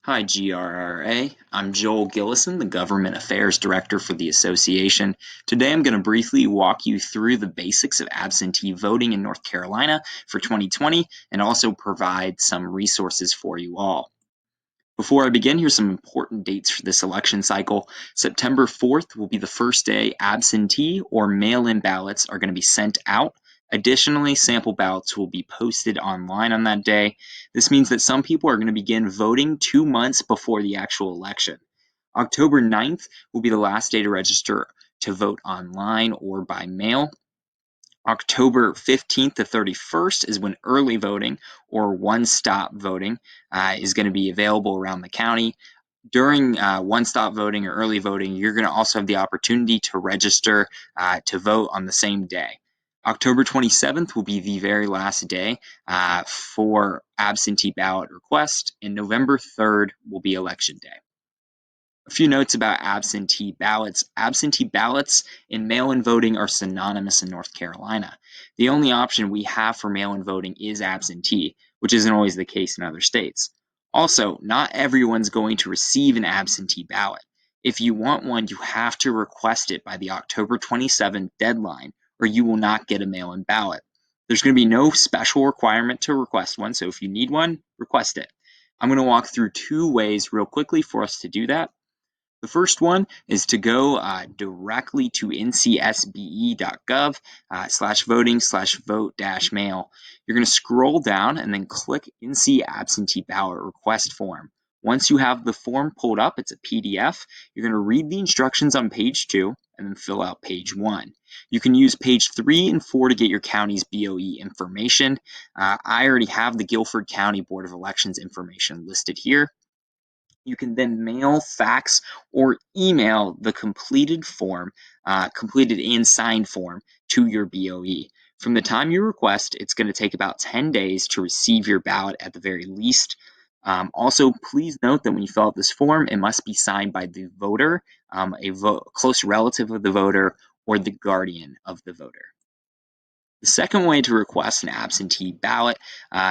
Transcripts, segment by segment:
Hi, GRRA. I'm Joel Gillison, the Government Affairs Director for the Association. Today I'm going to briefly walk you through the basics of absentee voting in North Carolina for 2020 and also provide some resources for you all. Before I begin, here's some important dates for this election cycle. September 4th will be the first day absentee or mail-in ballots are going to be sent out. Additionally, sample ballots will be posted online on that day. This means that some people are going to begin voting 2 months before the actual election. October 9th will be the last day to register to vote online or by mail. October 15th to 31st is when early voting or one-stop voting is going to be available around the county. During one-stop voting or early voting, you're going to also have the opportunity to register to vote on the same day. October 27th will be the very last day for absentee ballot request, and November 3rd will be election day. A few notes about absentee ballots. Absentee ballots and mail-in voting are synonymous in North Carolina. The only option we have for mail-in voting is absentee, which isn't always the case in other states. Also, not everyone's going to receive an absentee ballot. If you want one, you have to request it by the October 27th deadline, or you will not get a mail-in ballot. There's going to be no special requirement to request one, so if you need one, request it. I'm going to walk through 2 ways real quickly for us to do that. The first one is to go directly to ncsbe.gov/voting/vote-mail. You're going to scroll down and then click NC Absentee Ballot Request Form. Once you have the form pulled up, it's a PDF. You're going to read the instructions on page 2 and then fill out page 1. You can use page 3 and 4 to get your county's BOE information. I already have the Guilford County Board of Elections information listed here. You can then mail, fax, or email the completed form, completed and signed form, to your BOE. From the time you request, it's going to take about 10 days to receive your ballot at the very least. Also, please note that when you fill out this form, it must be signed by the voter, close relative of the voter, or the guardian of the voter. The second way to request an absentee ballot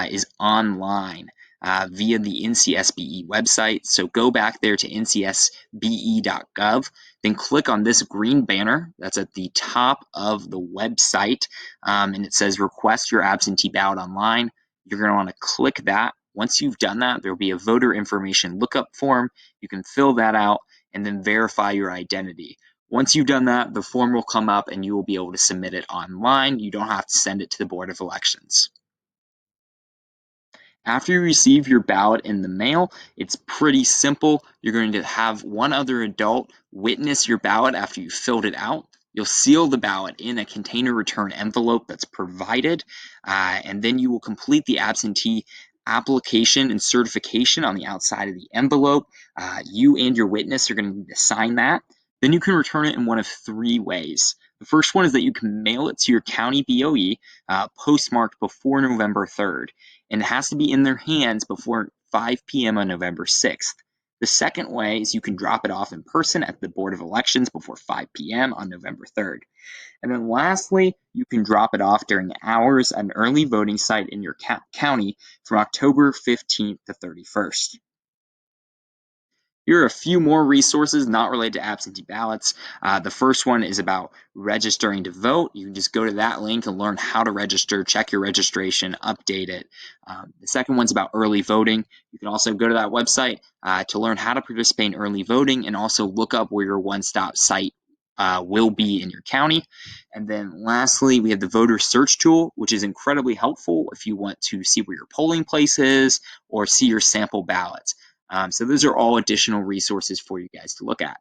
is online via the NCSBE website. So go back there to ncsbe.gov, then click on this green banner that's at the top of the website, and it says request your absentee ballot online. You're going to want to click that. Once you've done that, there will be a voter information lookup form. You can fill that out and then verify your identity. Once you've done that, the form will come up and you will be able to submit it online. You don't have to send it to the Board of Elections. After you receive your ballot in the mail, it's pretty simple. You're going to have one other adult witness your ballot after you filled it out. You'll seal the ballot in a container return envelope that's provided, and then you will complete the absentee application and certification on the outside of the envelope. You and your witness are going to need to sign that. Then you can return it in one of 3 ways. The first one is that you can mail it to your county BOE, postmarked before November 3rd, and it has to be in their hands before 5 p.m. on November 6th. The second way is you can drop it off in person at the Board of Elections before 5 p.m. on November 3rd. And then lastly, you can drop it off during hours at an early voting site in your county from October 15th to 31st. Here are a few more resources not related to absentee ballots. The first one is about registering to vote. You can just go to that link and learn how to register, check your registration, update it. The second one's about early voting. You can also go to that website to learn how to participate in early voting and also look up where your one-stop site will be in your county. And then lastly, we have the voter search tool, which is incredibly helpful if you want to see where your polling place is or see your sample ballots. So those are all additional resources for you guys to look at.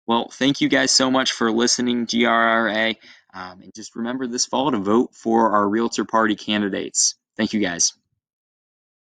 Well, thank you guys so much for listening, GRRA. And just remember this fall to vote for our Realtor Party candidates. Thank you guys.